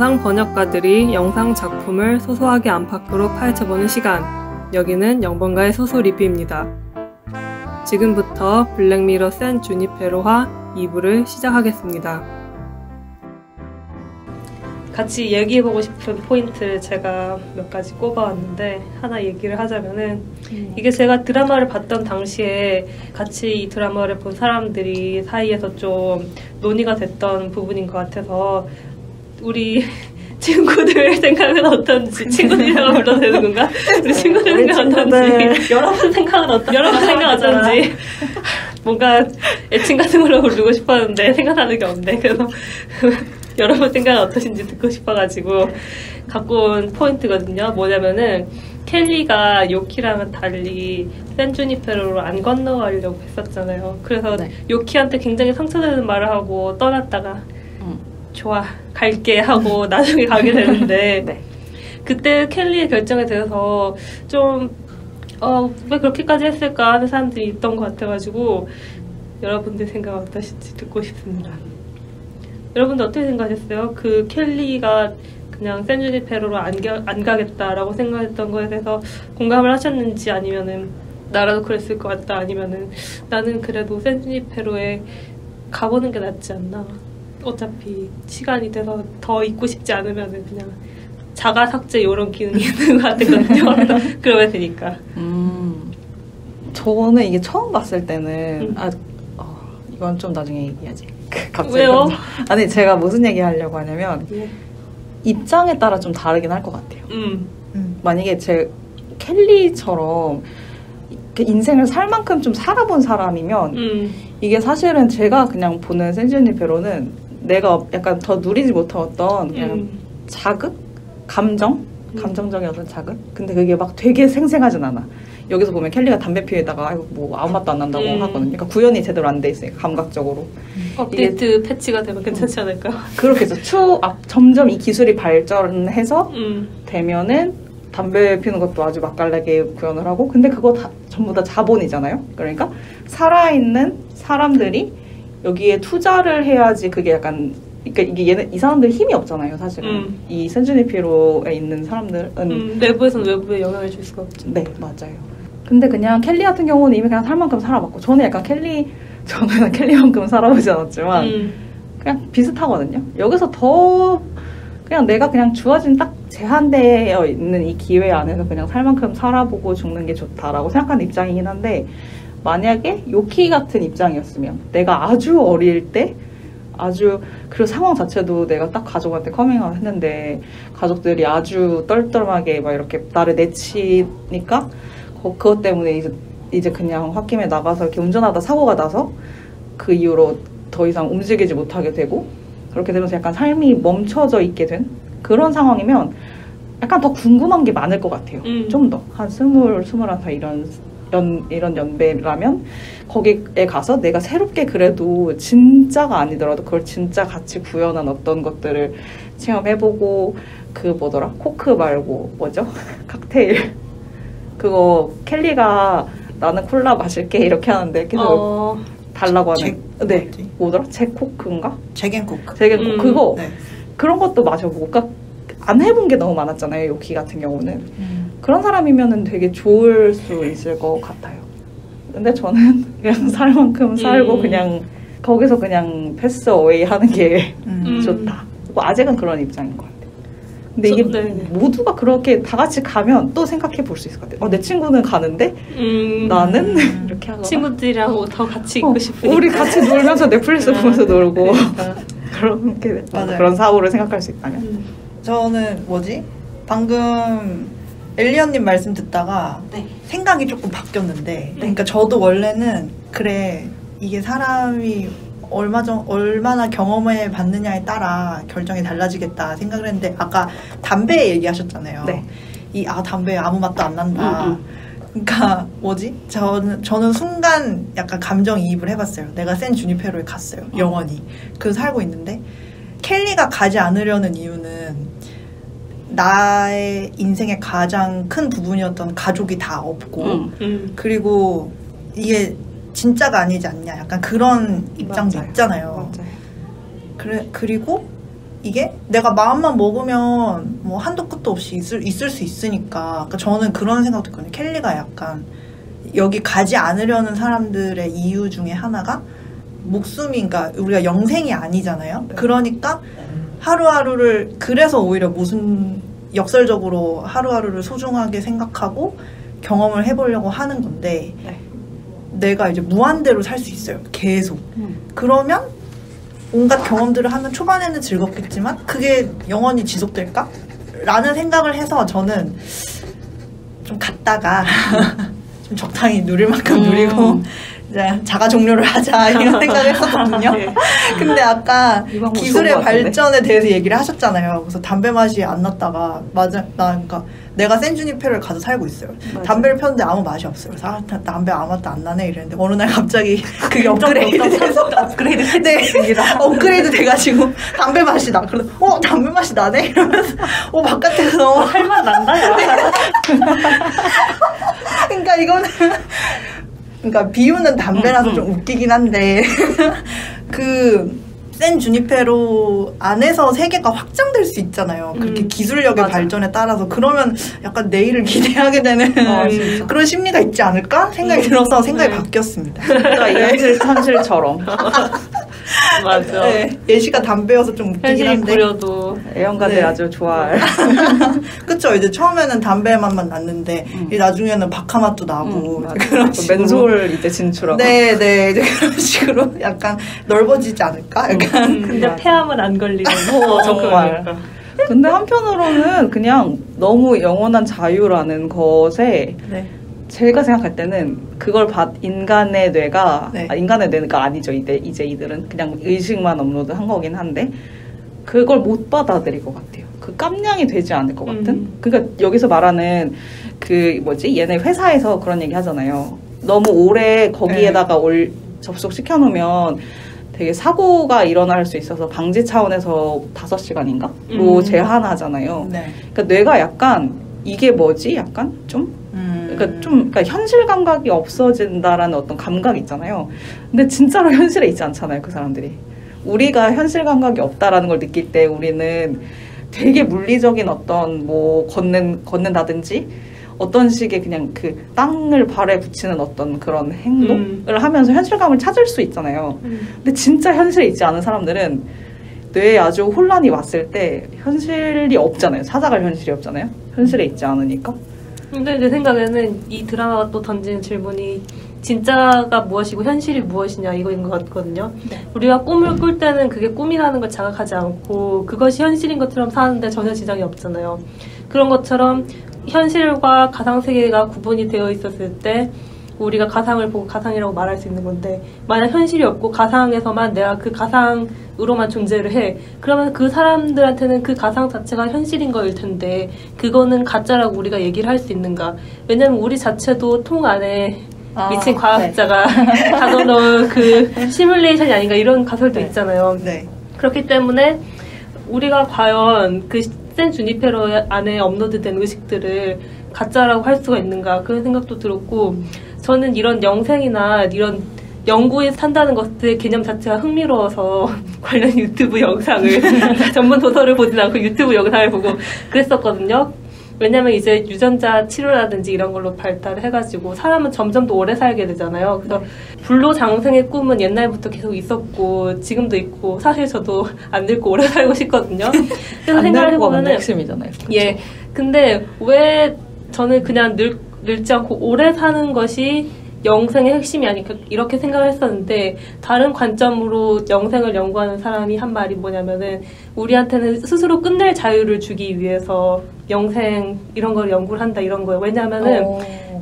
영상 번역가들이 영상 작품을 소소하게 안팎으로 파헤쳐보는 시간. 여기는 영번가의 소소 리뷰입니다. 지금부터 블랙미러 샌 주니페로화 2부를 시작하겠습니다. 같이 얘기해보고 싶은 포인트를 제가 몇 가지 꼽아왔는데, 하나 얘기를 하자면은 이게 제가 드라마를 봤던 당시에 같이 이 드라마를 본 사람들이 사이에서 좀 논의가 됐던 부분인 것 같아서, 우리 친구들 생각은 어떤지, 친구들이라고 불러도 되는 건가? 우리 친구들 생각은 어떤지, 여러분 생각은 어떤지, 뭔가 애칭 같은 걸로 부르고 싶었는데 생각나는 게 없네. 그래서 여러분 생각은 어떠신지 듣고 싶어가지고 갖고 온 포인트거든요. 뭐냐면은 켈리가 요키랑은 달리 샌 주니페로로 안 건너가려고 했었잖아요. 그래서 네. 요키한테 굉장히 상처되는 말을 하고 떠났다가 좋아 갈게 하고 나중에 가게 되는데 네. 그때 켈리의 결정에 대해서 좀 왜 그렇게까지 했을까 하는 사람들이 있던 것 같아가지고 여러분들 생각 어떠신지 듣고 싶습니다. 여러분들 어떻게 생각하셨어요? 그 켈리가 그냥 샌 주니페로로 안 가겠다라고 생각했던 거에 대해서 공감을 하셨는지, 아니면은 나라도 그랬을 것 같다, 아니면은 나는 그래도 샌 주니페로에 가보는 게 낫지 않나, 어차피 시간이 돼서 더 있고 싶지 않으면은 그냥 자가 삭제 이런 기능이 있는 것 같거든요. 그러면 되니까. 저는 이게 처음 봤을 때는 이건 좀 나중에 얘기하지. 갑자기 왜요? 아니 제가 무슨 얘기 하려고 하냐면 입장에 따라 좀 다르긴 할 것 같아요. 만약에 제 켈리처럼 인생을 살 만큼 좀 살아본 사람이면 이게 사실은 제가 그냥 보는 샌 주니페로는 내가 약간 더 누리지 못했던 그냥 자극? 감정적인 어떤 자극? 근데 그게 막 되게 생생하진 않아. 여기서 보면 켈리가 담배 피우다가 아이고 뭐 아무 맛도 안 난다고 하거든요. 그러니까 구현이 제대로 안 돼 있으니까 감각적으로. 업데이트 패치가 되면 괜찮지 않을까? 그렇겠죠. 점점 이 기술이 발전해서 되면은 담배 피우는 것도 아주 맛깔나게 구현을 하고, 근데 그거 다 전부 다 자본이잖아요. 그러니까 살아있는 사람들이 여기에 투자를 해야지 그게 약간, 그러니까 이게 이 사람들 힘이 없잖아요, 사실은. 이 샌 주니페로에 있는 사람들은 내부에서는 외부에 영향을 줄 수가 없죠. 네, 맞아요. 근데 그냥 켈리 같은 경우는 이미 그냥 살 만큼 살아봤고, 저는 켈리만큼 살아보지 않았지만 그냥 비슷하거든요. 여기서 더 그냥 내가 그냥 주어진 딱 제한되어 있는 이 기회 안에서 그냥 살 만큼 살아보고 죽는 게 좋다라고 생각하는 입장이긴 한데, 만약에 요키 같은 입장이었으면 내가 아주 어릴 때 그리고 상황 자체도 내가 딱 가족한테 커밍아웃 했는데 가족들이 아주 떨떠름하게 막 이렇게 나를 내치니까 그것 때문에 이제 그냥 홧김에 나가서 이렇게 운전하다 사고가 나서 그 이후로 더 이상 움직이지 못하게 되고, 그렇게 되면서 약간 삶이 멈춰져 있게 된 그런 상황이면 약간 더 궁금한 게 많을 것 같아요. 좀 더 한 21살 이런 연배라면 거기에 가서 내가 새롭게 그래도 진짜가 아니더라도 그걸 진짜 같이 구현한 어떤 것들을 체험해보고, 그 뭐더라? 코크 말고 뭐죠? 칵테일 그거 켈리가 나는 콜라 마실게 이렇게 하는데 계속 달라고 하는 네 뭐더라? 잭코크인가? 잭앤코크 그거 네. 그런 것도 마셔보고, 그러니까 안 해본 게 너무 많았잖아요, 요키 같은 경우는. 그런 사람이면은 되게 좋을 수 있을 것 같아요. 근데 저는 그냥 살 만큼 살고 그냥 거기서 그냥 패스 어웨이 하는 게 좋다. 아직은 그런 입장인 것 같아요. 근데 이게 모두가 그렇게 다 같이 가면 또 생각해 볼 수 있을 것 같아요. 내 친구는 가는데 나는 이렇게 하거나 친구들이랑 더 같이 있고 싶으니까 우리 같이 놀면서 넷플릭스 보면서 놀고 그런 사고를 생각할 수 있다면 저는 방금 엘리언님 말씀 듣다가 생각이 조금 바뀌었는데, 그러니까 저도 원래는 그래 이게 사람이 얼마나 경험을 받느냐에 따라 결정이 달라지겠다 생각을 했는데, 아까 담배 얘기하셨잖아요. 네. 담배 아무 맛도 안 난다. 그러니까 저는 순간 약간 감정이입을 해봤어요. 내가 샌 주니페로에 갔어요. 영원히. 그래서 살고 있는데 켈리가 가지 않으려는 이유는 나의 인생의 가장 큰 부분이었던 가족이 다 없고 그리고 이게 진짜가 아니지 않냐, 약간 그런 입장도 맞아요. 있잖아요. 맞아요. 그리고 이게 내가 마음만 먹으면 뭐 한도 끝도 없이 있을 수 있으니까. 그러니까 저는 그런 생각도 있거든요. 켈리가 약간 여기 가지 않으려는 사람들의 이유 중에 하나가 목숨인가, 우리가 영생이 아니잖아요. 그러니까 하루하루를, 그래서 오히려 무슨 역설적으로 하루하루를 소중하게 생각하고 경험을 해보려고 하는 건데, 내가 이제 무한대로 살 수 있어요. 계속. 그러면 온갖 경험들을 하면 초반에는 즐겁겠지만 그게 영원히 지속될까? 라는 생각을 해서 저는 좀 갔다가 좀 적당히 누릴 만큼 누리고 이제 자가 종료를 하자 이런 생각을 했었거든요. 근데 아까 기술의 발전에 대해서 얘기를 하셨잖아요. 그래서 담배 맛이 안 났다가 그러니까 내가 샌주니페로를 가서 살고 있어요. 맞아. 담배를 폈는데 아무 맛이 없어요. 그래서 담배 아무 맛도 안 나네 이랬는데 어느 날 갑자기 그게 업그레이드 돼서 업그레이드 돼가지고 담배 맛이 나. 그래서 담배 맛이 나네 이러면서 바깥에서 할 맛 난다 야. 그러니까 이거는 그러니까 비유는 담배라서 좀 웃기긴 한데 샌 주니페로 안에서 세계가 확장될 수 있잖아요. 그렇게 기술력의 맞아. 발전에 따라서. 그러면 약간 내일을 기대하게 되는 그런 심리가 있지 않을까? 생각이 들어서 생각이 바뀌었습니다. 진짜 현실처럼. 맞아. 네, 예시가 담배여서 좀 웃기긴 한데. 부려도 애연가들 아주 좋아할. 그쵸. 이제 처음에는 담배 맛만 났는데 나중에는 박하 맛도 나고 그런 식으로. 맨솔 이제 진출하고. 네. 이제 그런 식으로 약간 넓어지지 않을까? 근데 폐암은 안 걸리고 정말. 근데 한편으로는 그냥 너무 영원한 자유라는 것에 제가 생각할 때는 그걸 인간의 뇌가 인간의 뇌가 아니죠. 이제 이들은 그냥 의식만 업로드한 거긴 한데 그걸 못 받아들일 것 같아요. 그 깜냥이 되지 않을 것 같은. 그러니까 여기서 말하는 얘네 회사에서 그런 얘기 하잖아요. 너무 오래 거기에다가 접속시켜 놓으면 되게 사고가 일어날 수 있어서 방지 차원에서 5시간인가로 제한하잖아요. 그러니까 뇌가 약간 이게 뭐지? 약간 좀 그러니까 현실 감각이 없어진다라는 어떤 감각이 있잖아요. 근데 진짜로 현실에 있지 않잖아요, 그 사람들이. 우리가 현실 감각이 없다라는 걸 느낄 때 우리는 되게 물리적인 어떤 걷는다든지 어떤 식의 그냥 그 땅을 발에 붙이는 어떤 그런 행동을 하면서 현실감을 찾을 수 있잖아요. 근데 진짜 현실에 있지 않은 사람들은 뇌에 아주 혼란이 왔을 때 현실이 없잖아요. 찾아갈 현실이 없잖아요. 현실에 있지 않으니까. 근데 내 생각에는 이 드라마가 또 던지는 질문이 진짜가 무엇이고 현실이 무엇이냐 이거인 것 같거든요. 우리가 꿈을 꿀 때는 그게 꿈이라는 걸 자각하지 않고 그것이 현실인 것처럼 사는데 전혀 지장이 없잖아요. 그런 것처럼 현실과 가상세계가 구분이 되어 있었을 때 우리가 가상을 보고 가상이라고 말할 수 있는 건데 만약 현실이 없고 가상에서만 내가 그 가상으로만 존재를 해 그러면 그 사람들한테는 그 가상 자체가 현실인 거일 텐데 그거는 가짜라고 우리가 얘기를 할 수 있는가. 왜냐면 우리 자체도 통 안에 미친 과학자가 가둬놓은 그 시뮬레이션이 아닌가 이런 가설도 있잖아요. 그렇기 때문에 우리가 과연 그 샌 주니페로 안에 업로드된 의식들을 가짜라고 할 수가 있는가 그런 생각도 들었고 저는 이런 영생이나 이런 영구에 산다는 것들의 개념 자체가 흥미로워서 관련 유튜브 영상을 전문 도서를 보진 않고 유튜브 영상을 보고 그랬었거든요. 왜냐면 이제 유전자 치료라든지 이런 걸로 발달을 해가지고 사람은 점점 더 오래 살게 되잖아요. 그래서 불로장생의 꿈은 옛날부터 계속 있었고 지금도 있고 사실 저도 안 늙고 오래 살고 싶거든요. 그래서 생각을 해보면은 핵심이잖아요. 예. 근데 왜 저는 그냥 늙지 않고 오래 사는 것이 영생의 핵심이 아닐까 이렇게 생각을 했었는데 다른 관점으로 영생을 연구하는 사람이 한 말이 뭐냐면은 우리한테는 스스로 끝낼 자유를 주기 위해서 영생 이런 걸 연구를 한다 이런 거예요. 왜냐하면은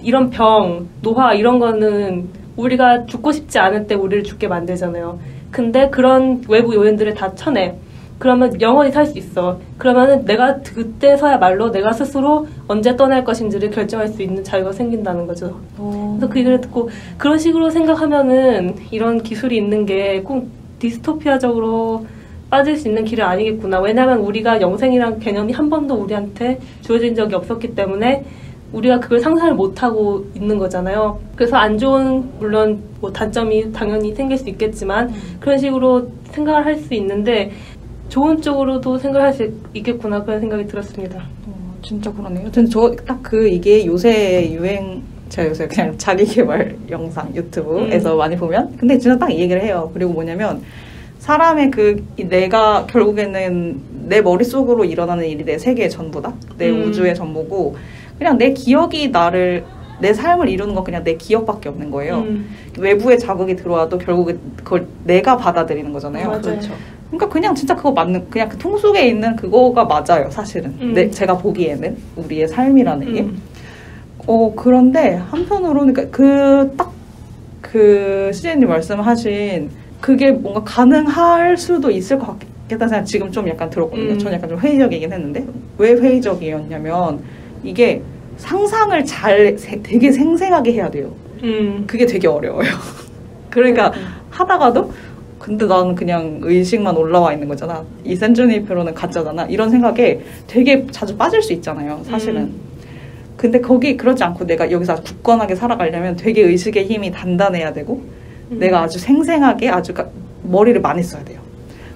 이런 병, 노화 이런 거는 우리가 죽고 싶지 않을 때 우리를 죽게 만들잖아요. 근데 그런 외부 요인들을 다 쳐내. 그러면 영원히 살 수 있어. 그러면은 내가 그때서야말로 내가 스스로 언제 떠날 것인지를 결정할 수 있는 자유가 생긴다는 거죠. 그래서 그 얘기를 듣고 그런 식으로 생각하면은 이런 기술이 있는 게 꼭 디스토피아적으로 빠질 수 있는 길은 아니겠구나. 왜냐하면 우리가 영생이란 개념이 한 번도 우리한테 주어진 적이 없었기 때문에 우리가 그걸 상상을 못하고 있는 거잖아요. 그래서 안 좋은 물론 뭐 단점이 당연히 생길 수 있겠지만 그런 식으로 생각을 할 수 있는데 좋은 쪽으로도 생각할 수 있겠구나 그런 생각이 들었습니다. 진짜 그러네요. 근데 저 딱 이게 요새 유행 제가 요새 그냥 자기개발 영상 유튜브에서 많이 보면 근데 진짜 딱 이 얘기를 해요. 그리고 뭐냐면 사람의 내가 결국에는 내 머릿속으로 일어나는 일이 내 세계의 전부다. 내 우주의 전부고 그냥 내 기억이 내 삶을 이루는 건 그냥 내 기억밖에 없는 거예요. 외부의 자극이 들어와도 결국에 그걸 내가 받아들이는 거잖아요. 맞아요. 그렇죠. 그러니까 그냥 진짜 그거 맞는 그냥 그 통 속에 있는 그거가 맞아요. 사실은 제가 보기에는 우리의 삶이라는 게. 그런데 한편으로는 그러니까 CJ님 말씀하신 그게 뭔가 가능할 수도 있을 것 같겠다는 생각 지금 좀 약간 들었거든요. 저는 약간 좀 회의적이긴 했는데 왜 회의적이었냐면 이게 상상을 되게 생생하게 해야 돼요. 그게 되게 어려워요. 그러니까 하다가도 근데 나는 그냥 의식만 올라와 있는 거잖아. 이 샌주니페로는 가짜잖아. 이런 생각에 되게 자주 빠질 수 있잖아요. 사실은. 근데 그러지 않고 내가 여기서 아주 굳건하게 살아가려면 되게 의식의 힘이 단단해야 되고 내가 아주 생생하게 머리를 많이 써야 돼요.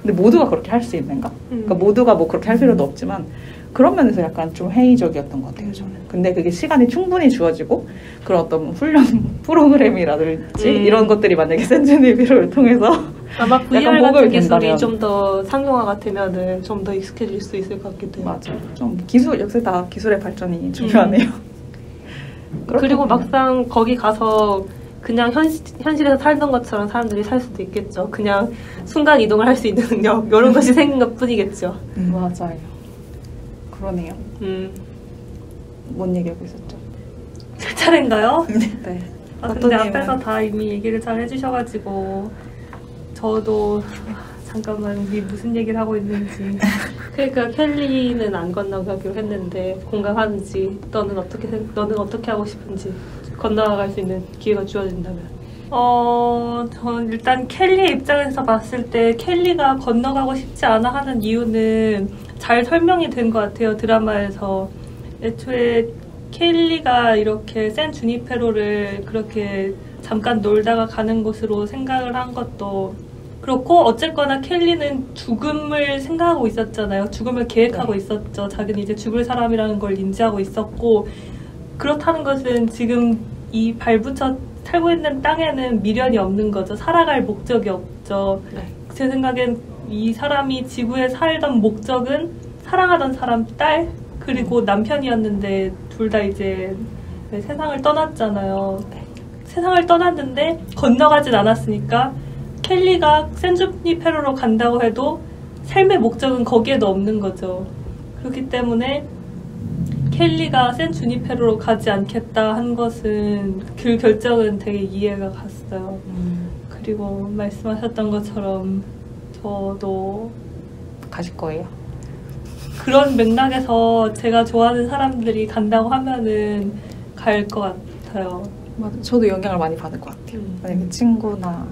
근데 모두가 그렇게 할 수 있는가? 그러니까 모두가 뭐 그렇게 할 필요도 없지만 그런 면에서 약간 좀 회의적이었던 것 같아요, 저는. 근데 그게 시간이 충분히 주어지고 그런 어떤 훈련 프로그램이라든지 이런 것들이 만약에 샌즈니비를 통해서 아마 VR 같은 기술이 좀 더 상용화가 되면은 좀 더 익숙해질 수 있을 것 같기도 해요. 맞아요. 좀 역시 다 기술의 발전이 중요하네요. 그리고 막상 거기 가서 그냥 현실에서 살던 것처럼 사람들이 살 수도 있겠죠. 그냥 순간 이동을 할 수 있는 능력 이런 것이 생긴 것 뿐이겠죠. 맞아요. 그러네요. 뭔 얘기하고 있었죠? 제 차례인가요? 네. 근데 앞에서 다 이미 얘기를 잘 해주셔가지고 저도 잠깐만 우리 무슨 얘기를 하고 있는지. 그러니까 켈리는 안 건너가기로 했는데 공감하는지 너는 어떻게 하고 싶은지 건너갈 수 있는 기회가 주어진다면. 저는 일단 켈리의 입장에서 봤을 때 켈리가 건너가고 싶지 않아 하는 이유는 잘 설명이 된 것 같아요, 드라마에서. 애초에 켈리가 이렇게 샌 주니페로를 그렇게 잠깐 놀다가 가는 곳으로 생각을 한 것도 그렇고, 어쨌거나 켈리는 죽음을 생각하고 있었잖아요. 죽음을 계획하고 있었죠. 자기는 이제 죽을 사람이라는 걸 인지하고 있었고, 그렇다는 것은 지금 이 발붙여 살고 있는 땅에는 미련이 없는 거죠. 살아갈 목적이 없죠. 제 생각엔 이 사람이 지구에 살던 목적은 사랑하던 사람 딸 그리고 남편이었는데 둘 다 이제 세상을 떠났잖아요. 세상을 떠났는데 건너가진 않았으니까 켈리가 샌주니페로로 간다고 해도 삶의 목적은 거기에도 없는 거죠. 그렇기 때문에 켈리가 샌주니페로로 가지 않겠다 한 것은 그 결정은 되게 이해가 갔어요. 그리고 말씀하셨던 것처럼 저도 가실 거예요? 그런 맥락에서 제가 좋아하는 사람들이 간다고 하면은 갈 것 같아요. 맞아. 저도 영향을 많이 받을 것 같아요. 만약에 친구나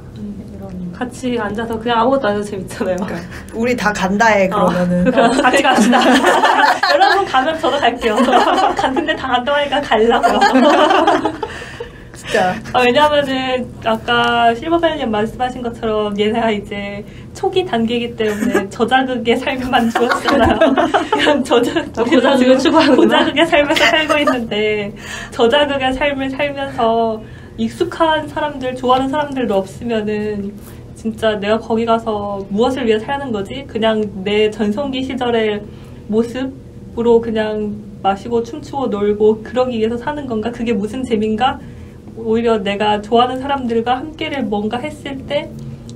이런 같이 앉아서 그냥 아무것도 안 해도 재밌잖아요. 그러니까 우리 다 간다해 그러면은 같이 갑시다. 여러분 가면 저도 갈게요. 갔는데 다 간다고 하니까 가려고요. 진짜. 왜냐면은 아까 실버벨님 말씀하신 것처럼 얘네가 이제 초기 단계이기 때문에 저자극의 삶만 주었잖아요. 그냥 고자극을 추구하는 고자극의 삶을 살고 있는데 저자극의 삶을 살면서 익숙한 사람들, 좋아하는 사람들도 없으면은 진짜 내가 거기 가서 무엇을 위해 사는 거지? 그냥 내 전성기 시절의 모습으로 그냥 마시고 춤추고 놀고 그러기 위해서 사는 건가? 그게 무슨 재미인가? 오히려 내가 좋아하는 사람들과 함께를 뭔가 했을 때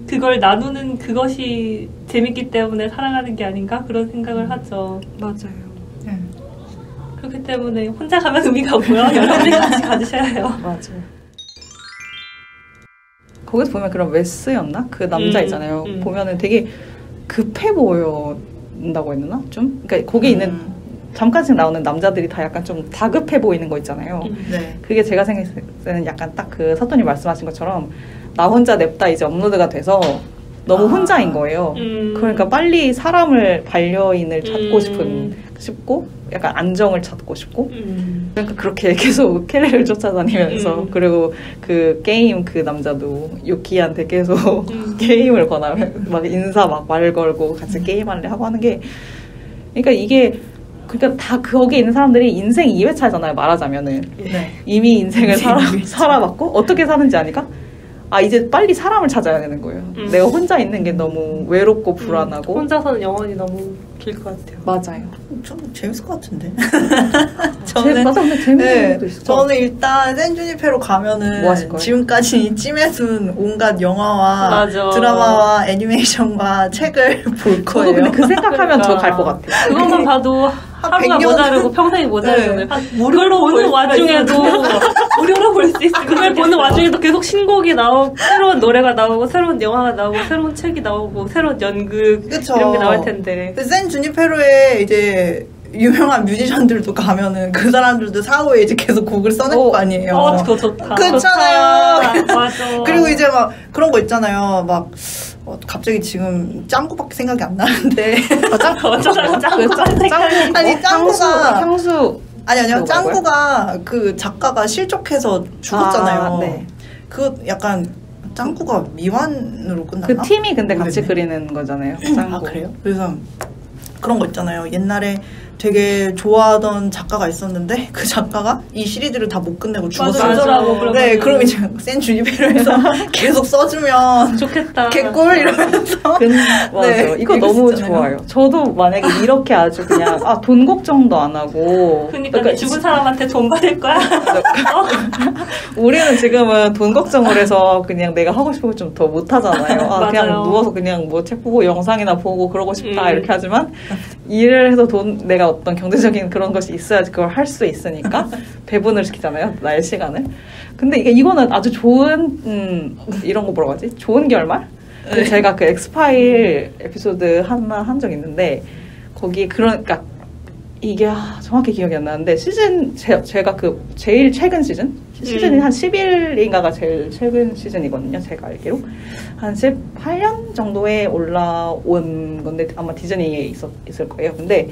그걸 나누는 그것이 재밌기 때문에 살아가는 게 아닌가? 그런 생각을 하죠. 맞아요. 그렇기 때문에 혼자 가면 의미가 없고요. 여러분이 같이 가주셔야 해요. 맞아요. 거기서 보면 그런 웨스였나? 그 남자 있잖아요. 보면은 되게 급해 보인다고 했나? 좀? 그러니까 거기 있는 잠깐씩 나오는 남자들이 다 약간 좀 다급해 보이는 거 있잖아요. 네. 그게 제가 생각했을 때는 약간 딱 그 서토님 말씀하신 것처럼 나 혼자 냅다 이제 업로드가 돼서 너무 혼자인 거예요. 그러니까 빨리 사람을 반려인을 찾고 싶고 약간 안정을 찾고 싶고 그러니까 그렇게 계속 켈리를 쫓아다니면서 그리고 그 게임 그 남자도 유키한테 계속 게임을 권하면 막 인사 막 말 걸고 같이 게임할래 하고 하는 게 그러니까 이게 그러니까 다 거기 있는 사람들이 인생 2회차잖아요 말하자면은 네. 이미 인생을 살아봤고 어떻게 사는지 아니까 아 이제 빨리 사람을 찾아야 되는 거예요. 내가 혼자 있는 게 너무 외롭고 불안하고 혼자서는 영원히 너무 길 것 같아요. 맞아요. 좀 재밌을 것 같은데. 맞아 근데 재밌는 것도 있어. 저는 일단 샌주니페로 가면은 뭐 하실 거예요? 지금까지 찜해둔 온갖 영화와 맞아. 드라마와 애니메이션과 책을 볼 거예요. 저도 근데 그 생각하면 저 갈 것 같아요. 그것만 봐도 하루가 100년? 모자르고 평생이 모자르네. 그걸 보는 와중에도 무료로 볼 수 있어. 그걸 보는 와중에도 계속 신곡이 나오고 새로운 노래가 나오고 새로운 영화가 나오고 새로운 책이 나오고 새로운 연극 그쵸. 이런 게 나올 텐데. 샌주니페로에 이제 유명한 뮤지션들도 가면은 그 사람들도 사후에 이제 계속 곡을 써낼 거 아니에요. 그거 좋다. 그렇잖아요. 맞아. 그리고 이제 막 그런 거 있잖아요. 막 갑자기 지금 짱구밖에 생각이 안 나는데. 아니 짱구가 향수 아니요 짱구가 그 작가가 실족해서 죽었잖아요. 네. 그 약간 짱구가 미완으로 끝났나? 그 팀이 근데 같이 모르겠네. 그리는 거잖아요. 짱구. 아 그래요? 그래서 그런 거 있잖아요. 옛날에 되게 좋아하던 작가가 있었는데 그 작가가 이 시리즈를 다 못 끝내고 죽었어요. 맞아. 네, 그럼 이제 샌주니페로에서 계속 써주면 좋겠다. 개꿀 이러면서. 맞아요. 네, 이거 너무 있었잖아요. 좋아요. 저도 만약에 이렇게 아주 그냥 돈 걱정도 안 하고 그러니까 죽은 사람한테 돈 받을 거야. 우리는 지금은 돈 걱정을 해서 그냥 내가 하고 싶은 거 좀 더 못 하잖아요. 그냥 누워서 그냥 뭐 책 보고 영상이나 보고 그러고 싶다 이렇게 하지만 일을 해서 내가 어떤 경제적인 그런 것이 있어야지 그걸 할 수 있으니까 배분을 시키잖아요. 나의 시간을. 근데 이거는 아주 좋은 이런 거 뭐라고 하지? 좋은 결말? 네. 제가 그 엑스파일 에피소드 하나 한 적 있는데 거기 그러니까 이게 정확히 기억이 안 나는데 제가 그 제일 최근 시즌이 한 10일인가가 제일 최근 시즌이거든요. 제가 알기로 한 18년 정도에 올라온 건데 아마 디즈니에 있을 거예요. 근데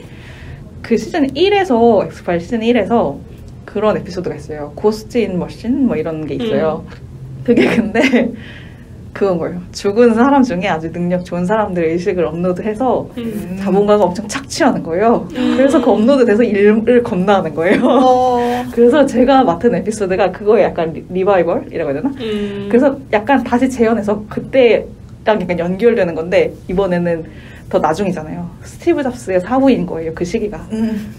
그 시즌 1에서 엑스파일 시즌 1에서 그런 에피소드가 있어요. 고스트 인 머신 뭐 이런 게 있어요. 그게 근데 그건 거예요. 죽은 사람 중에 아주 능력 좋은 사람들의 의식을 업로드해서 자본가가 엄청 착취하는 거예요. 그래서 그 업로드돼서 일을 겁나 하는 거예요. 그래서 제가 맡은 에피소드가 그거에 약간 리바이벌이라고 해야 되나? 그래서 약간 다시 재현해서 그때랑 약간 연결되는 건데 이번에는 더 나중이잖아요. 스티브 잡스의 사부인 거예요. 그 시기가.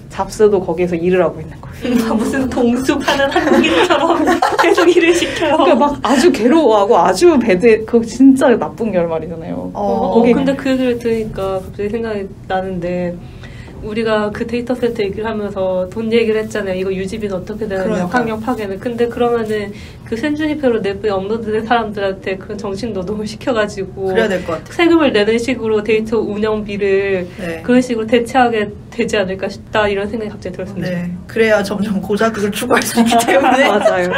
잡스도 거기에서 일을 하고 있는 거예요. 무슨 동수파는 한국인처럼 계속 일을 시켜요. 그러니까 막 아주 괴로워하고 아주 그거 진짜 나쁜 결말이잖아요. 거기 근데 그 얘기를 들으니까 갑자기 생각이 나는데 우리가 그 데이터 센터 얘기를 하면서 돈 얘기를 했잖아요. 이거 유지비는 어떻게 되느냐, 환경 파괴는. 근데 그러면은 그 샌주니페로 내부에 업로드된 사람들한테 그런 정신 노동을 시켜가지고 그래야 될 것 같아요. 세금을 내는 식으로 데이터 운영비를 그런 식으로 대체하게 되지 않을까 싶다 이런 생각이 갑자기 들었습니다. 네, 그래야 점점 고자극을 추구할 수 있기 때문에. 맞아요.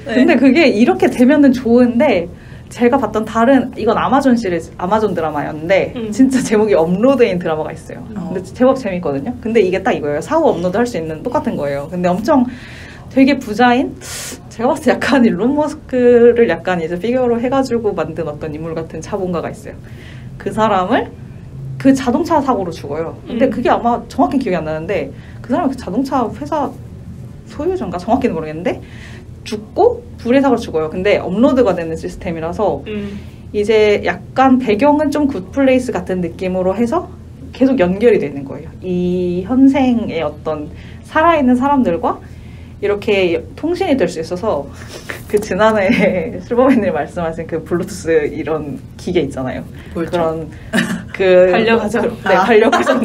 근데 그게 이렇게 되면은 좋은데 제가 봤던 이건 아마존 시리즈, 아마존 드라마였는데 진짜 제목이 업로드인 드라마가 있어요. 근데 제법 재밌거든요. 근데 이게 딱 이거예요. 사후 업로드 할 수 있는 똑같은 거예요. 근데 엄청 되게 부자인 제가 봤을 때 약간 일론 머스크를 약간 이제 피규어로 해가지고 만든 어떤 인물 같은 자본가가 있어요. 그 사람을 그 자동차 사고로 죽어요. 근데 그게 아마 정확히 기억이 안 나는데 그 사람이 그 자동차 회사 소유주인가 정확히는 모르겠는데 죽고 불의 사고로 죽어요. 근데 업로드가 되는 시스템이라서 이제 약간 배경은 좀 굿플레이스 같은 느낌으로 해서 계속 연결이 되는 거예요. 이 현생의 어떤 살아있는 사람들과 이렇게 통신이 될 수 있어서 그 지난해 실버맨님 말씀하신 그 블루투스 이런 기계 있잖아요. 뭐였죠? 그런 그 반려가전. 네, 반려가전.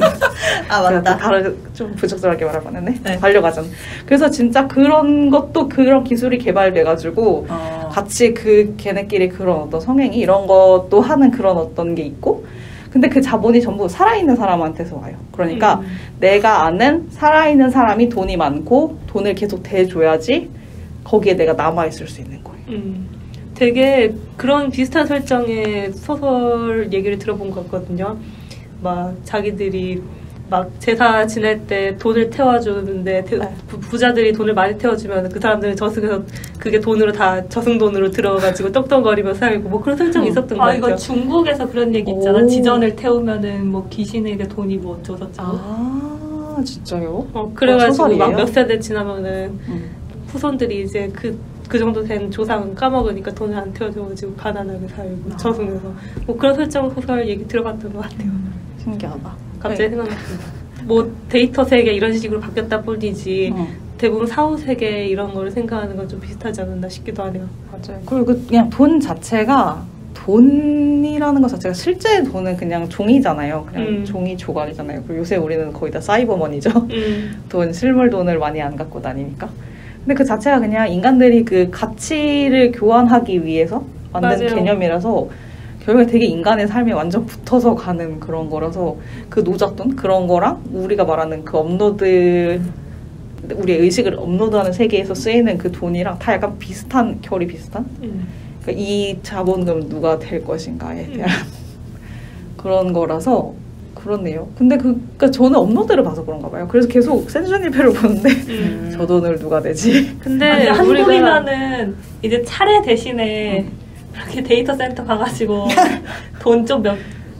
맞다. 다른 좀 부적절하게 말해봤는데 네. 반려가전. 그래서 진짜 그런 것도 그런 기술이 개발돼가지고 같이 그 걔네끼리 그런 어떤 성행이 이런 것도 하는 그런 어떤 게 있고. 근데 그 자본이 전부 살아있는 사람한테서 와요. 그러니까 내가 아는 살아있는 사람이 돈이 많고 돈을 계속 대줘야지 거기에 내가 남아있을 수 있는 거예요. 되게 그런 비슷한 설정의 소설 얘기를 들어본 것 같거든요. 막 자기들이 막 제사 지낼 때 돈을 태워주는데 부자들이 돈을 많이 태워주면 그 사람들은 저승에서 그게 돈으로 다 저승돈으로 들어가지고 떡떡거리며 살고 뭐 그런 설정이 있었던 거 같아요. 이거 중국에서 그런 얘기 있잖아. 지전을 태우면은 뭐 귀신에게 돈이 뭐 어쩌고저쩌고. 진짜요? 그래가지고 막 몇 세대 지나면은 후손들이 이제 그 정도 된 조상은 까먹으니까 돈을 안 태워줘가지고 가난하게 살고 저승에서 뭐 그런 설정 소설 얘기 들어봤던 것 같아요. 신기하다. 갑자기 생각났습니다. 뭐 데이터 세계 이런 식으로 바뀌었다 뿐이지 대부분 사후 세계 이런 거를 생각하는 건 좀 비슷하지 않았나 싶기도 하네요. 맞아요. 그리고 그냥 돈 자체가 돈이라는 것 자체가 실제 돈은 그냥 종이잖아요. 그냥 종이 조각이잖아요. 그리고 요새 우리는 거의 다 사이버머니죠. 돈 실물 돈을 많이 안 갖고 다니니까. 근데 그 자체가 그냥 인간들이 그 가치를 교환하기 위해서 만든 맞아요. 개념이라서 결국에 되게 인간의 삶에 완전 붙어서 가는 그런 거라서 그 노잣돈 그런 거랑 우리가 말하는 그 업로드 우리의 의식을 업로드하는 세계에서 쓰이는 그 돈이랑 다 약간 비슷한 결이 비슷한 그러니까 이 자본금 누가 될 것인가에 대한 그런 거라서 그렇네요. 근데 그러니까 저는 업로드를 봐서 그런가 봐요. 그래서 계속 센슈니페를 보는데 저 돈을 누가 내지? 근데 한국이면은 이제 차례 대신에 이렇게 데이터 센터 가가지고 돈 좀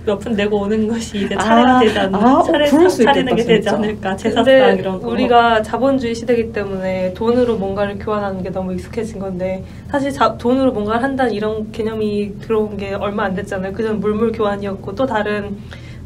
몇 푼 내고 오는 것이 이제 차례가 되지 않나? 차례는 게 되지 않을까? 제사상 이런 거. 우리가 자본주의 시대이기 때문에 돈으로 뭔가를 교환하는 게 너무 익숙해진 건데 사실 돈으로 뭔가를 한다는 이런 개념이 들어온 게 얼마 안 됐잖아요. 그전 물물 교환이었고 또 다른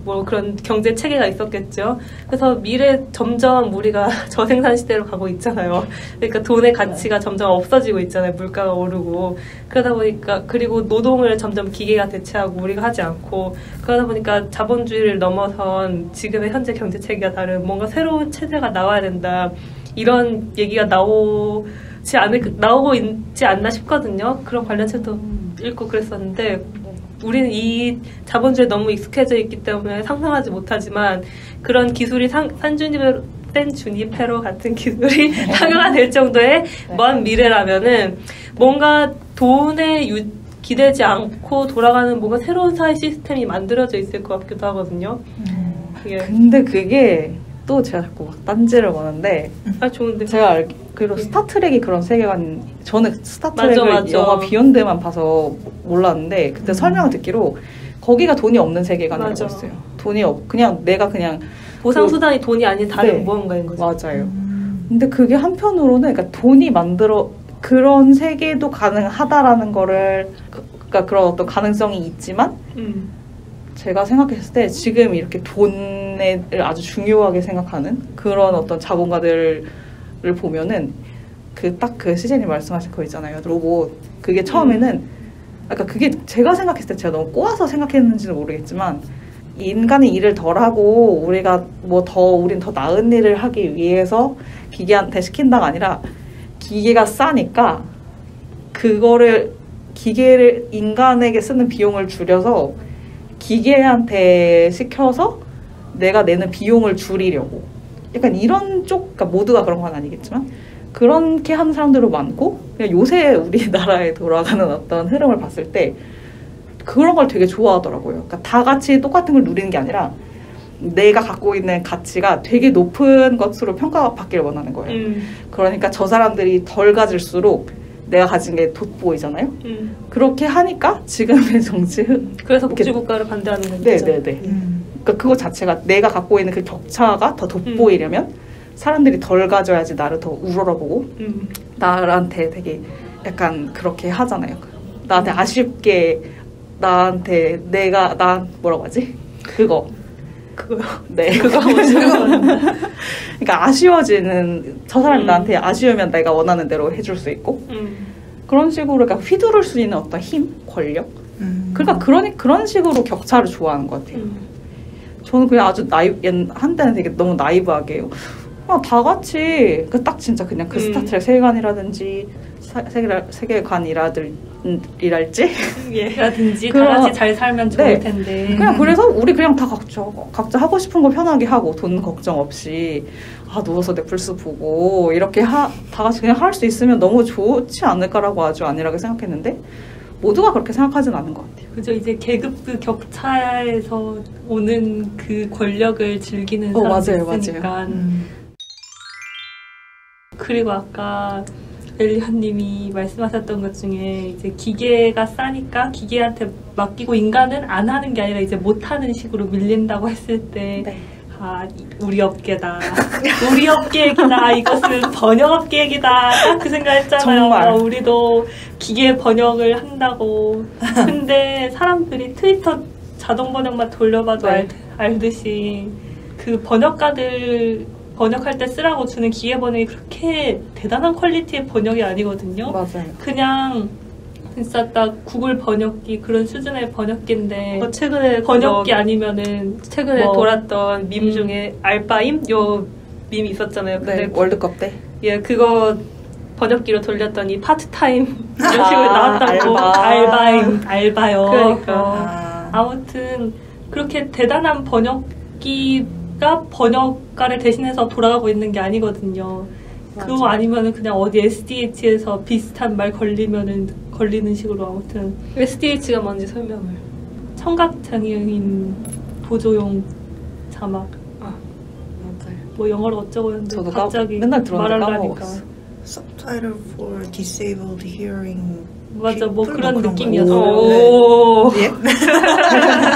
뭐 그런 경제 체계가 있었겠죠. 그래서 미래 점점 우리가 저생산 시대로 가고 있잖아요. 그러니까 돈의 가치가 점점 없어지고 있잖아요. 물가가 오르고 그러다 보니까 그리고 노동을 점점 기계가 대체하고 우리가 하지 않고 그러다 보니까 자본주의를 넘어선 지금의 현재 경제 체계가 다른 뭔가 새로운 체제가 나와야 된다. 이런 얘기가 나오고 있지 않나 싶거든요. 그런 관련 책도 읽고 그랬었는데. 우리는 이 자본주의에 너무 익숙해져 있기 때문에 상상하지 못하지만 그런 기술이 센주니페로 같은 기술이 상용화 될 정도의 먼 미래라면은 뭔가 돈에 기대지 않고 돌아가는 뭔가 새로운 사회 시스템이 만들어져 있을 것 같기도 하거든요. 근데 그게 또 제가 자꾸 막 딴지를 보는데 좋은데 제가 그리고 스타트rek이 그런 세계관 저는 스타트rek을 영화 비욘드만 봐서 몰랐는데 그때 설명을 듣기로 거기가 돈이 없는 세계관이라고 했어요. 돈이 그냥 내가 그냥 보상수단이 돈이 아닌 다른 무언가인 거죠. 맞아요. 근데 그게 한편으로는 그러니까 돈이 그런 세계도 가능하다라는 거를 그러니까 그런 어떤 가능성이 있지만 제가 생각했을 때 지금 이렇게 돈을 아주 중요하게 생각하는 그런 어떤 자본가들을 보면은 그 시제님 말씀하신 거 있잖아요. 로봇. 그게 처음에는 그러니까 그게 제가 생각했을 때 제가 너무 꼬아서 생각했는지는 모르겠지만 인간의 일을 덜 하고 우리가 우린 더 나은 일을 하기 위해서 기계한테 시킨다가 아니라 기계가 싸니까 기계를 인간에게 쓰는 비용을 줄여서 기계한테 시켜서 내가 내는 비용을 줄이려고 약간 이런 그러니까 모두가 그런 건 아니겠지만 그렇게 하는 사람들도 많고 그냥 요새 우리나라에 돌아가는 어떤 흐름을 봤을 때 그런 걸 되게 좋아하더라고요. 그러니까 다 같이 똑같은 걸 누리는 게 아니라 내가 갖고 있는 가치가 되게 높은 것으로 평가받기를 원하는 거예요. 그러니까 저 사람들이 덜 가질수록 내가 가진 게 돋보이잖아요. 그렇게 하니까 지금의 정치 그래서 복지국가를 반대하는 거죠. 네네네. 그러니까 그거 자체가 내가 갖고 있는 그 격차가 더 돋보이려면 사람들이 덜 가져야지 나를 더 우러러보고 나한테 되게 약간 그렇게 하잖아요. 나한테 아쉽게 나한테 뭐라고 하지? 그거요. 네. 그거 뭐지? 그러니까 아쉬워지는 저 사람이 나한테 아쉬우면 내가 원하는 대로 해줄 수 있고 그런 식으로 그러니까 휘두를 수 있는 어떤 힘, 권력. 그러니까 그런 식으로 격차를 좋아하는 것 같아요. 저는 그냥 아주 한때는 되게 너무 나이브하게 다 같이 딱 진짜 그냥 그 스타트렉 세계관이라든지 세계관이랄지 예라든지 다 같이 잘 살면 좋을 네. 텐데. 그냥 그래서 우리 그냥 다 각자 하고 싶은 거 편하게 하고 돈 걱정 없이 누워서 넷플릭스 보고 이렇게 다 같이 그냥 할 수 있으면 너무 좋지 않을까라고 아주 안일하게 생각했는데 모두가 그렇게 생각하진 않은 것 같아요. 그죠. 이제 계급 격차에서 오는 그 권력을 즐기는 사람도 있으니까. 맞아요. 그리고 아까 엘리언님이 말씀하셨던 것 중에 이제 기계가 싸니까 기계한테 맡기고 인간은 안 하는 게 아니라 이제 못 하는 식으로 밀린다고 했을 때 네. 우리 업계다. 우리 업계 얘기다. 이것은 번역업계 얘기다. 딱 그 생각했잖아요. 정말. 우리도 기계 번역을 한다고. 근데 사람들이 트위터 자동 번역만 돌려봐도 네. 알듯이 그 번역가들 번역할 때 쓰라고 주는 기계 번역이 그렇게 대단한 퀄리티의 번역이 아니거든요. 맞아요. 그냥 진짜 딱 구글 번역기 그런 수준의 번역기인데 최근에 번역기 아니면은 최근에 돌았던 밈 중에 알바임 요 밈이 있었잖아요. 근데 네, 월드컵 때. 예, 그거 번역기로 돌렸더니 파트타임 이런 식으로 나왔다고. 알바요. 그러니까 아무튼 그렇게 대단한 번역기가 번역가를 대신해서 돌아가고 있는 게 아니거든요. 맞아. 그거 아니면은 그냥 어디 SDH에서 비슷한 말 걸리는 식으로 아무튼 SDH가 뭔지 설명을. 청각장애인 보조용 자막. 맞아요. 뭐 영어로 어쩌고 했는데 저도 갑자기 맨날 들었는데 말하려니까. 까먹었어. Subtitle for disabled hearing. 맞아, 뭐 그런 건가요? 느낌이었어요. 오. 네.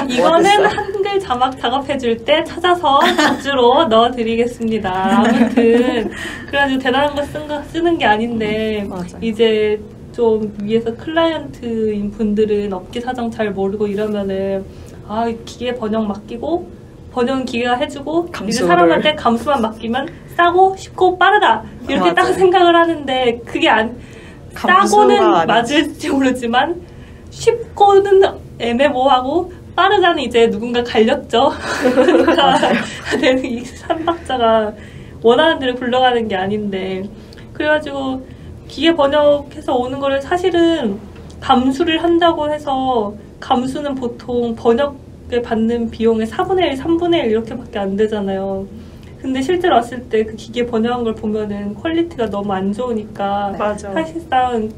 이거는 한글 자막 작업해줄 때 찾아서 적주로 넣어드리겠습니다. 아무튼 그래가지고 대단한 거 쓰는 게 아닌데 맞아요. 이제 좀 위에서 클라이언트인 분들은 업계 사정 잘 모르고 이러면은 기계 번역 맡기고 번역은 기계가 해주고 이제 사람한테 감수만 맡기면 싸고 쉽고 빠르다 이렇게 맞아요. 딱 생각을 하는데 그게 싸고는 맞을지 모르지만 쉽고는 애매모호하고 빠르다는 이제 누군가 갈렸죠. 그러니까 이 삼박자가 원하는 대로 굴러가는 게 아닌데 그래가지고 기계 번역해서 오는 거를 사실은 감수를 한다고 해서 감수는 보통 번역에 받는 비용의 4분의 1, 3분의 1 이렇게밖에 안 되잖아요. 근데 실제로 왔을 때 그 기계 번역한 걸 보면은 퀄리티가 너무 안 좋으니까 맞아. 사실상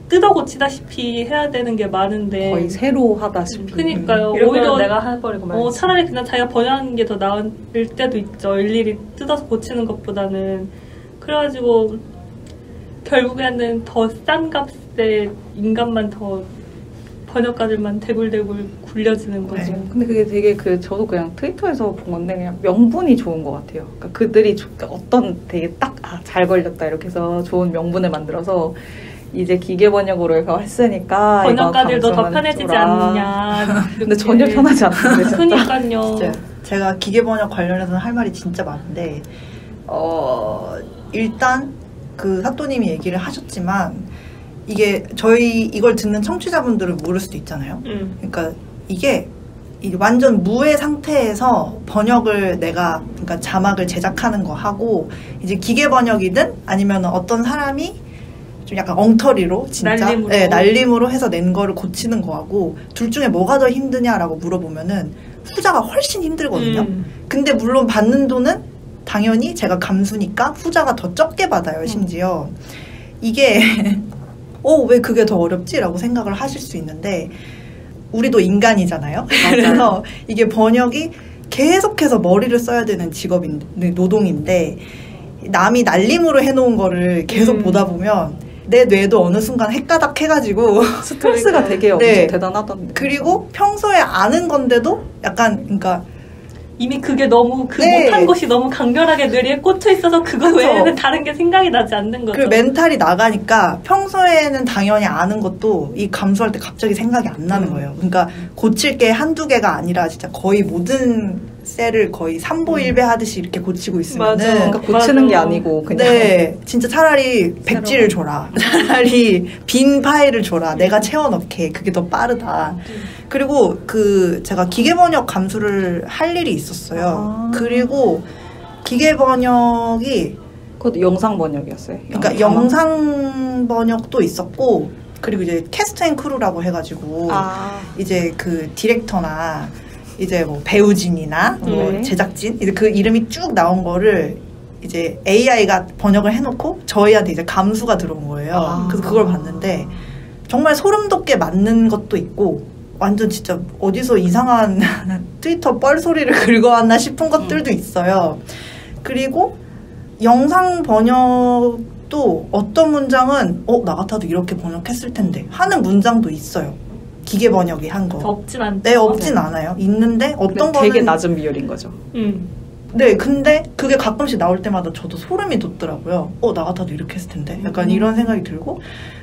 뜯어 고치다시피 해야 되는 게 많은데 거의 새로 하다시피. 그니까요. 오히려 내가 해버리고 말지. 차라리 그냥 자기가 번역하는 게 더 나을 때도 있죠. 일일이 뜯어서 고치는 것보다는. 그래가지고 결국에는 더 싼 값에 인간만 더 번역가들만 대굴대굴 굴려지는 거죠. 네. 근데 그게 되게 저도 그냥 트위터에서 본 건데 그냥 명분이 좋은 것 같아요. 그러니까 그들이 어떤 되게 딱 잘 걸렸다 이렇게 해서 좋은 명분을 만들어서 이제 기계 번역으로 해서 했으니까 번역가들도 더 편해지지 않느냐. 근데 전혀 편하지 않는데 진짜. 그러니까요. 진짜 제가 기계 번역 관련해서는 할 말이 진짜 많은데 일단 그 사또님이 얘기를 하셨지만 이게 이걸 듣는 청취자분들은 모를 수도 있잖아요. 그러니까 이게 완전 무의 상태에서 번역을 그러니까 자막을 제작하는 거 하고 이제 기계 번역이든 아니면 어떤 사람이 좀 약간 엉터리로 진짜 날림으로 해서 낸 거를 고치는 거하고 둘 중에 뭐가 더 힘드냐라고 물어보면은 후자가 훨씬 힘들거든요. 근데 물론 받는 돈은 당연히 제가 감수니까 후자가 더 적게 받아요. 심지어 이게 왜 그게 더 어렵지? 라고 생각을 하실 수 있는데 우리도 인간이잖아요. 그래서 이게 번역이 계속해서 머리를 써야 되는 노동인데 남이 날림으로 해놓은 거를 계속 보다 보면 내 뇌도 어느 순간 헷가닥 해가지고 스트레스가 되게 엄청 대단하던데. 그리고 평소에 아는 건데도 약간 그러니까 이미 그게 너무 못한 것이 너무 강렬하게 뇌리에 꽂혀 있어서 그거 외에는 다른 게 생각이 나지 않는 거죠. 그 멘탈이 나가니까 평소에는 당연히 아는 것도 이 감수할 때 갑자기 생각이 안 나는 거예요. 그러니까 고칠 게 한두 개가 아니라 진짜 거의 모든 셀을 거의 3보 1배 하듯이 이렇게 고치고 있으면은 그러니까 고치는 게 아니고 그냥 진짜 차라리 백지를 줘라. 차라리 빈 파일을 줘라. 내가 채워넣게. 그게 더 빠르다. 그리고 제가 기계 번역 감수를 할 일이 있었어요. 그리고 기계 번역이 그것도 영상 번역이었어요? 그러니까 영상 번역도 있었고 그리고 이제 캐스트 앤 크루라고 해가지고 이제 그 디렉터나 이제 뭐 배우진이나 뭐 제작진 이제 그 이름이 쭉 나온 거를 이제 AI가 번역을 해놓고 저희한테 이제 감수가 들어온 거예요. 그래서 그걸 봤는데 정말 소름 돋게 맞는 것도 있고 완전 진짜 어디서 이상한 트위터 뻘소리를 긁어왔나 싶은 것들도 있어요. 그리고 영상 번역도 어떤 문장은 나 같아도 이렇게 번역했을 텐데 하는 문장도 있어요. 기계 번역이 한 거. 없진 않죠. 네, 없진 않아요. 있는데 어떤 거는 되게 낮은 비율인 거죠. 네, 근데 그게 가끔씩 나올 때마다 저도 소름이 돋더라고요. 나 같아도 이렇게 했을 텐데. 약간 이런 생각이 들고.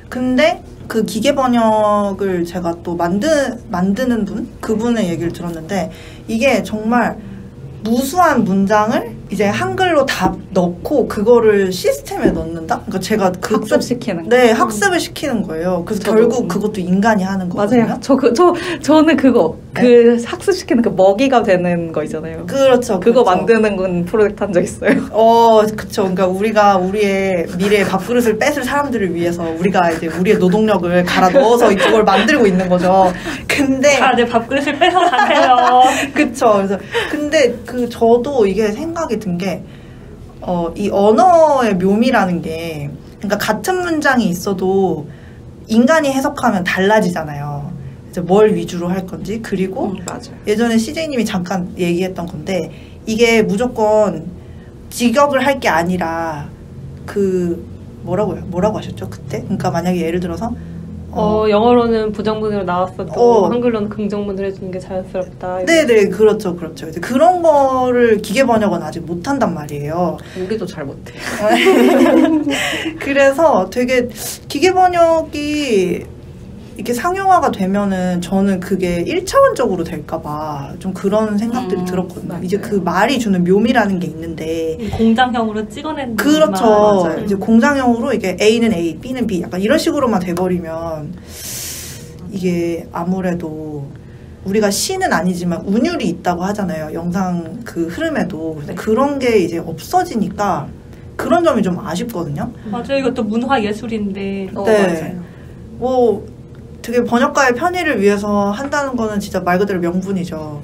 근데 그 기계 번역을 제가 또 만드는 분? 그분의 얘기를 들었는데 이게 정말 무수한 문장을 이제 한글로 다 넣고 그거를 시스템에 넣는다? 그러니까 제가 학습시키는 네, 학습을 시키는 거예요. 그래서 결국 그것도 인간이 하는 거거든요. 맞아요. 저는 그거 그 학습시키는 그 먹이가 되는 거 있잖아요. 그렇죠. 그거 만드는 건 프로젝트 한 적 있어요. 그쵸. 그러니까 우리가 우리의 미래의 밥그릇을 뺏을 사람들을 위해서 우리가 이제 우리의 노동력을 갈아 넣어서 이걸 만들고 있는 거죠. 근데 내 밥그릇을 뺏어 가세요. 그쵸. 그래서 근데 저도 이게 생각이 든 게 이 언어의 묘미라는 게 그러니까 같은 문장이 있어도 인간이 해석하면 달라지잖아요. 이제 뭘 위주로 할 건지. 그리고 맞아요. 예전에 CJ님이 잠깐 얘기했던 건데 이게 무조건 직역을 할 게 아니라 뭐라고 하셨죠 그때? 그러니까 만약에 예를 들어서 영어로는 부정문으로 나왔어도 한글로는 긍정문을 해주는 게 자연스럽다. 네네, 그렇죠. 이제 그런 거를 기계 번역은 아직 못한단 말이에요. 우리도 잘 못해요. 그래서 되게 기계 번역이 이렇게 상용화가 되면은 저는 그게 1차원적으로 될까봐 좀 그런 생각들이 들었거든요. 맞아요. 이제 그 말이 주는 묘미라는 게 있는데 공장형으로 찍어낸 그렇죠. 이제 공장형으로 이게 A는 A, B는 B 약간 이런 식으로만 돼버리면 이게 아무래도 우리가 시는 아니지만 운율이 있다고 하잖아요. 영상 그 흐름에도. 근데 그런 게 이제 없어지니까 그런 점이 좀 아쉽거든요. 맞아요. 이것도 문화 예술인데. 네. 맞아요. 되게 번역가의 편의를 위해서 한다는 거는 진짜 말 그대로 명분이죠.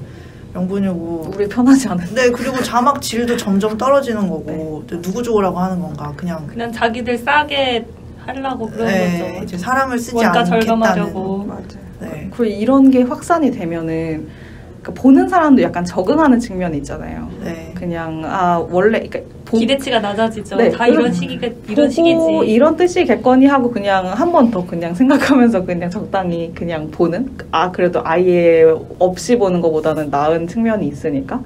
명분이고. 우리 편하지 않은데. 네, 그리고 자막 질도 점점 떨어지는 거고. 누구 좋으라고 하는 건가? 그냥 자기들 싸게 하려고 그런 거죠. 이제 사람을 쓰지 원가 않겠다는. 절감하려고. 맞아요. 네. 그리고 이런 게 확산이 되면은 그러니까 보는 사람도 약간 적응하는 측면이 있잖아요. 네. 그냥 원래 그러니까 기대치가 낮아지죠. 네, 다 이런 시기지. 이런 뜻이겠거니 하고 그냥 한 번 더 그냥 생각하면서 그냥 적당히 그냥 보는. 그래도 아예 없이 보는 것보다는 나은 측면이 있으니까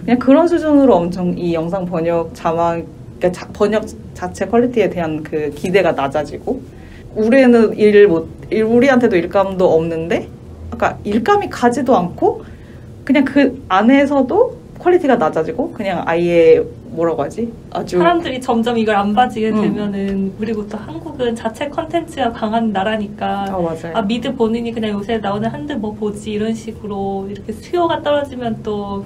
그냥 그런 수준으로 엄청 이 영상 번역 자막 그러니까 번역 자체 퀄리티에 대한 그 기대가 낮아지고 우리는 우리한테도 일감도 없는데, 그러니까 일감이 가지도 않고 그냥 그 안에서도 퀄리티가 낮아지고 그냥 아예 뭐라고 하지? 아주 사람들이 점점 이걸 안 봐지게 되면은 그리고 또 한국은 자체 컨텐츠가 강한 나라니까 맞아요. 미드 본인이 그냥 요새 나오는 한드 뭐 보지 이런 식으로 이렇게 수요가 떨어지면 또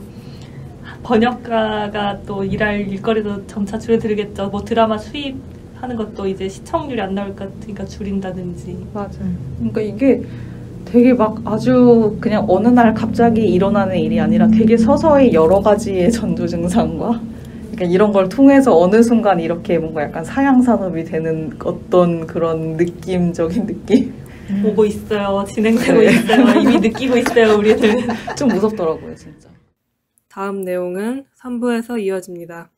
번역가가 또 일할 일거리도 점차 줄어들겠죠. 뭐 드라마 수입하는 것도 이제 시청률이 안 나올 것 같으니까 줄인다든지. 맞아요. 그러니까 이게 되게 막 아주 그냥 어느 날 갑자기 일어나는 일이 아니라 되게 서서히 여러 가지의 전조 증상과 그러니까 이런 걸 통해서 어느 순간 이렇게 뭔가 약간 사양 산업이 되는 어떤 그런 느낌적인 느낌? 오고 있어요. 진행되고 있어요. 이미 느끼고 있어요. 우리들. 좀 무섭더라고요, 진짜. 다음 내용은 3부에서 이어집니다.